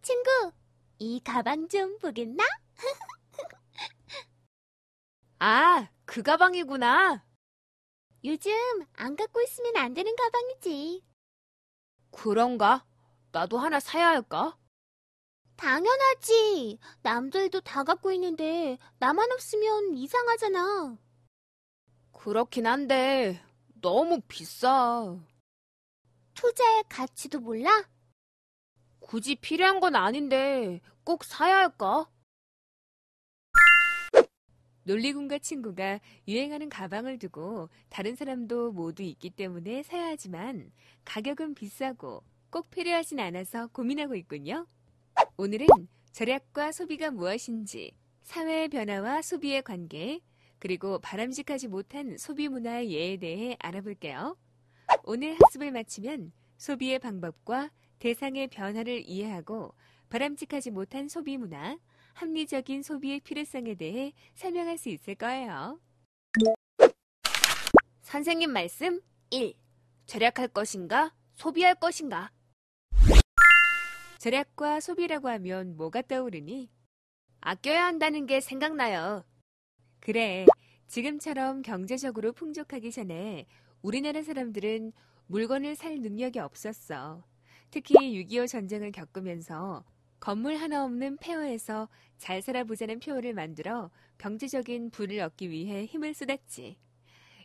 친구, 이 가방 좀 보겠나? 아, 그 가방이구나. 요즘 안 갖고 있으면 안 되는 가방이지. 그런가? 나도 하나 사야 할까? 당연하지. 남들도 다 갖고 있는데 나만 없으면 이상하잖아. 그렇긴 한데 너무 비싸. 투자의 가치도 몰라? 굳이 필요한 건 아닌데 꼭 사야 할까? 논리군과 친구가 유행하는 가방을 두고 다른 사람도 모두 있기 때문에 사야 하지만 가격은 비싸고 꼭 필요하진 않아서 고민하고 있군요. 오늘은 절약과 소비가 무엇인지, 사회의 변화와 소비의 관계, 그리고 바람직하지 못한 소비 문화의 예에 대해 알아볼게요. 오늘 학습을 마치면 소비의 방법과 대상의 변화를 이해하고 바람직하지 못한 소비 문화, 합리적인 소비의 필요성에 대해 설명할 수 있을 거예요. 선생님 말씀 1. 절약할 것인가? 소비할 것인가? 절약과 소비라고 하면 뭐가 떠오르니? 아껴야 한다는 게 생각나요. 그래, 지금처럼 경제적으로 풍족하기 전에 우리나라 사람들은 물건을 살 능력이 없었어. 특히 6.25 전쟁을 겪으면서 건물 하나 없는 폐허에서 잘 살아보자는 표어를 만들어 경제적인 부를 얻기 위해 힘을 쏟았지.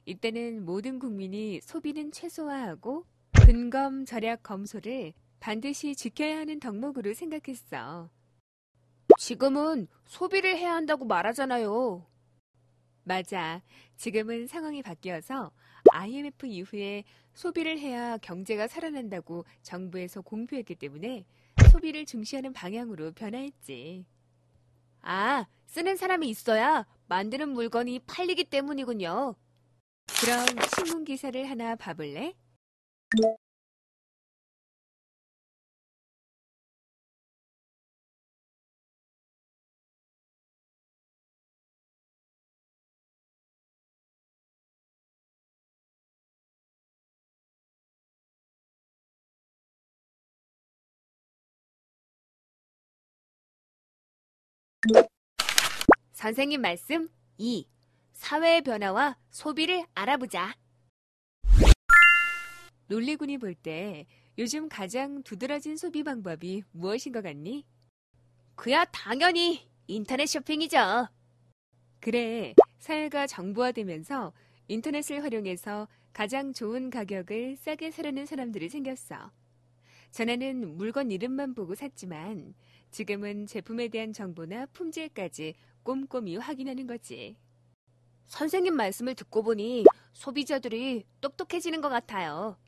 이때는 모든 국민이 소비는 최소화하고 근검, 절약, 검소를 반드시 지켜야 하는 덕목으로 생각했어. 지금은 소비를 해야 한다고 말하잖아요. 맞아. 지금은 상황이 바뀌어서 IMF 이후에 소비를 해야 경제가 살아난다고 정부에서 공표했기 때문에 소비를 중시하는 방향으로 변화했지. 아, 쓰는 사람이 있어야 만드는 물건이 팔리기 때문이군요. 그럼 신문 기사를 하나 봐볼래? 선생님 말씀 2. 사회의 변화와 소비를 알아보자. 논리군이 볼 때 요즘 가장 두드러진 소비 방법이 무엇인 것 같니? 그야 당연히 인터넷 쇼핑이죠. 그래, 사회가 정보화되면서 인터넷을 활용해서 가장 좋은 가격을 싸게 사려는 사람들이 생겼어. 전에는 물건 이름만 보고 샀지만 지금은 제품에 대한 정보나 품질까지 꼼꼼히 확인하는 거지. 선생님 말씀을 듣고 보니 소비자들이 똑똑해지는 것 같아요.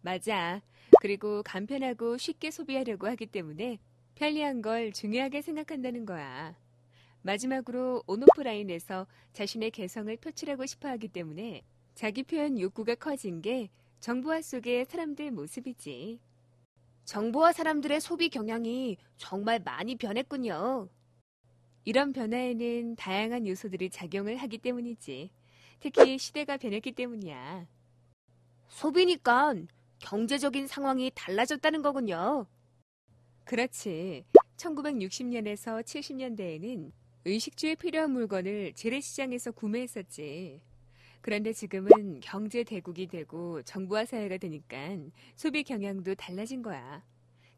맞아. 그리고 간편하고 쉽게 소비하려고 하기 때문에 편리한 걸 중요하게 생각한다는 거야. 마지막으로 온오프라인에서 자신의 개성을 표출하고 싶어 하기 때문에 자기 표현 욕구가 커진 게 정보화 속의 사람들 모습이지. 정보화 사람들의 소비 경향이 정말 많이 변했군요. 이런 변화에는 다양한 요소들이 작용을 하기 때문이지. 특히 시대가 변했기 때문이야. 소비니까 경제적인 상황이 달라졌다는 거군요. 그렇지. 1960년에서 70년대에는 의식주에 필요한 물건을 재래시장에서 구매했었지. 그런데 지금은 경제 대국이 되고 정부화 사회가 되니까 소비 경향도 달라진 거야.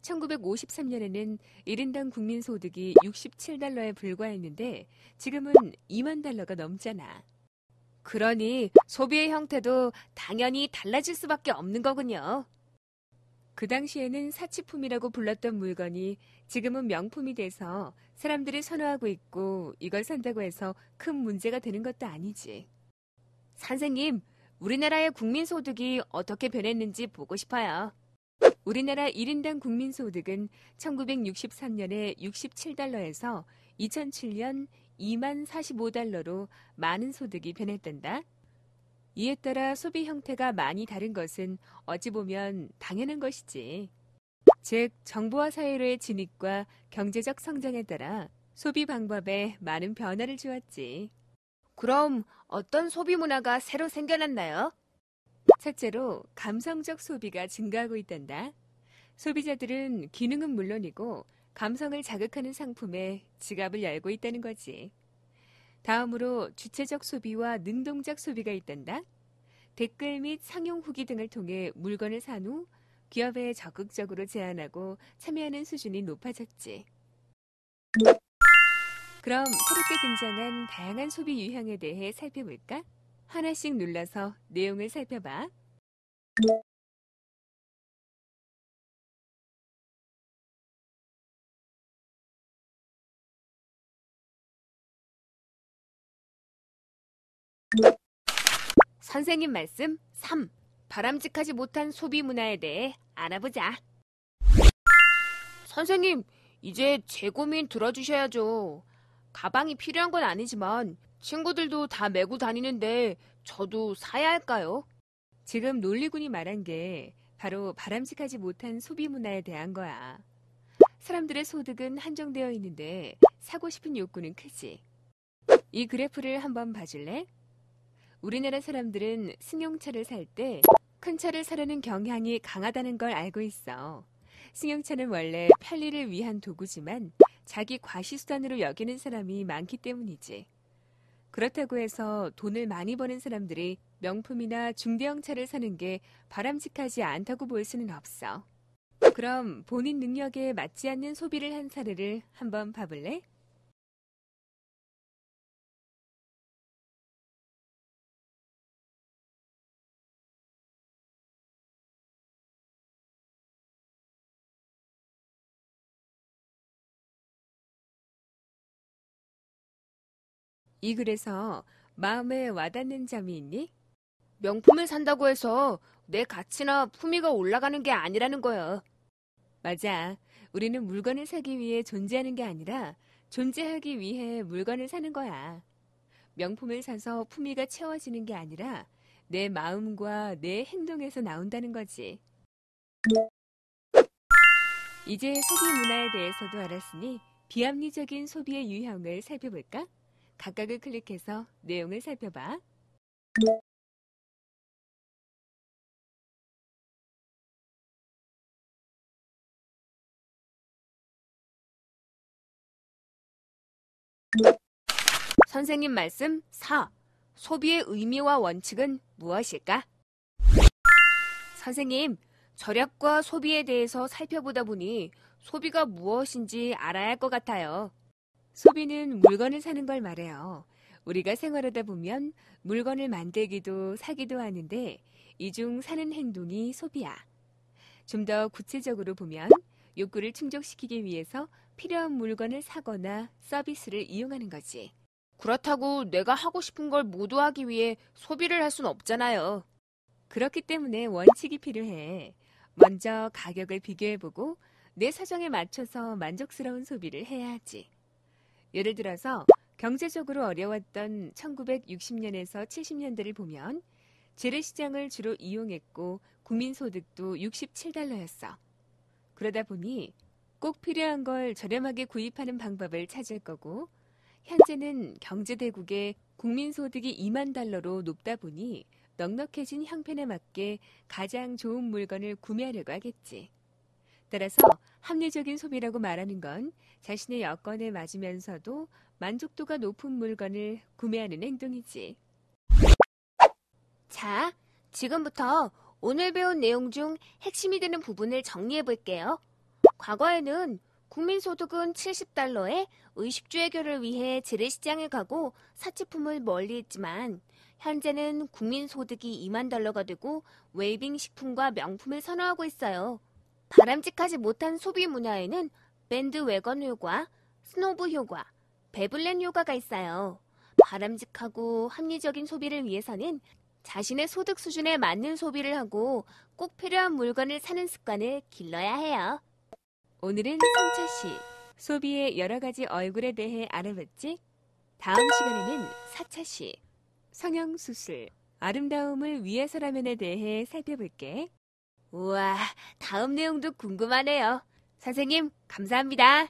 1953년에는 1인당 국민 소득이 67달러에 불과했는데 지금은 2만 달러가 넘잖아. 그러니 소비의 형태도 당연히 달라질 수밖에 없는 거군요. 그 당시에는 사치품이라고 불렀던 물건이 지금은 명품이 돼서 사람들이 선호하고 있고 이걸 산다고 해서 큰 문제가 되는 것도 아니지. 선생님, 우리나라의 국민소득이 어떻게 변했는지 보고 싶어요. 우리나라 1인당 국민소득은 1963년에 67달러에서 2007년 2만 45달러로 많은 소득이 변했단다. 이에 따라 소비 형태가 많이 다른 것은 어찌 보면 당연한 것이지. 즉, 정보화 사회로의 진입과 경제적 성장에 따라 소비 방법에 많은 변화를 주었지. 그럼 어떤 소비 문화가 새로 생겨났나요? 첫째로 감성적 소비가 증가하고 있단다. 소비자들은 기능은 물론이고 감성을 자극하는 상품에 지갑을 열고 있다는 거지. 다음으로 주체적 소비와 능동적 소비가 있단다. 댓글 및 상용 후기 등을 통해 물건을 산 후 기업에 적극적으로 제안하고 참여하는 수준이 높아졌지. 그럼 새롭게 등장한 다양한 소비 유형에 대해 살펴볼까? 하나씩 눌러서 내용을 살펴봐. 선생님 말씀 3. 바람직하지 못한 소비 문화에 대해 알아보자. 선생님, 이제 제 고민 들어주셔야죠. 가방이 필요한 건 아니지만 친구들도 다 메고 다니는데 저도 사야 할까요? 지금 논리군이 말한 게 바로 바람직하지 못한 소비 문화에 대한 거야. 사람들의 소득은 한정되어 있는데 사고 싶은 욕구는 크지. 이 그래프를 한번 봐줄래? 우리나라 사람들은 승용차를 살 때 큰 차를 사려는 경향이 강하다는 걸 알고 있어. 승용차는 원래 편리를 위한 도구지만 자기 과시수단으로 여기는 사람이 많기 때문이지. 그렇다고 해서 돈을 많이 버는 사람들이 명품이나 중대형 차를 사는 게 바람직하지 않다고 볼 수는 없어. 그럼 본인 능력에 맞지 않는 소비를 한 사례를 한번 봐볼래? 이 글에서 마음에 와닿는 점이 있니? 명품을 산다고 해서 내 가치나 품위가 올라가는 게 아니라는 거야. 맞아. 우리는 물건을 사기 위해 존재하는 게 아니라 존재하기 위해 물건을 사는 거야. 명품을 사서 품위가 채워지는 게 아니라 내 마음과 내 행동에서 나온다는 거지. 이제 소비 문화에 대해서도 알았으니 비합리적인 소비의 유형을 살펴볼까? 각각을 클릭해서 내용을 살펴봐. 선생님 말씀 4. 소비의 의미와 원칙은 무엇일까? 선생님, 절약과 소비에 대해서 살펴보다 보니 소비가 무엇인지 알아야 할 것 같아요. 소비는 물건을 사는 걸 말해요. 우리가 생활하다 보면 물건을 만들기도 사기도 하는데 이 중 사는 행동이 소비야. 좀 더 구체적으로 보면 욕구를 충족시키기 위해서 필요한 물건을 사거나 서비스를 이용하는 거지. 그렇다고 내가 하고 싶은 걸 모두 하기 위해 소비를 할 수는 없잖아요. 그렇기 때문에 원칙이 필요해. 먼저 가격을 비교해보고 내 사정에 맞춰서 만족스러운 소비를 해야 하지. 예를 들어서 경제적으로 어려웠던 1960년에서 70년대를 보면 재래시장을 주로 이용했고 국민소득도 67달러였어. 그러다 보니 꼭 필요한 걸 저렴하게 구입하는 방법을 찾을 거고 현재는 경제대국의 국민소득이 2만 달러로 높다 보니 넉넉해진 형편에 맞게 가장 좋은 물건을 구매하려고 하겠지. 따라서 합리적인 소비라고 말하는 건 자신의 여건에 맞으면서도 만족도가 높은 물건을 구매하는 행동이지. 자, 지금부터 오늘 배운 내용 중 핵심이 되는 부분을 정리해 볼게요. 과거에는 국민소득은 70달러에 의식주 해결을 위해 재래시장에 가고 사치품을 멀리했지만 현재는 국민소득이 2만 달러가 되고 웰빙 식품과 명품을 선호하고 있어요. 바람직하지 못한 소비 문화에는 밴드웨건 효과, 스노브 효과, 배블렌 효과가 있어요. 바람직하고 합리적인 소비를 위해서는 자신의 소득 수준에 맞는 소비를 하고 꼭 필요한 물건을 사는 습관을 길러야 해요. 오늘은 3차 시, 소비의 여러 가지 얼굴에 대해 알아봤지? 다음 시간에는 4차 시, 성형수술, 아름다움을 위해서라면에 대해 살펴볼게. 우와, 다음 내용도 궁금하네요. 선생님, 감사합니다.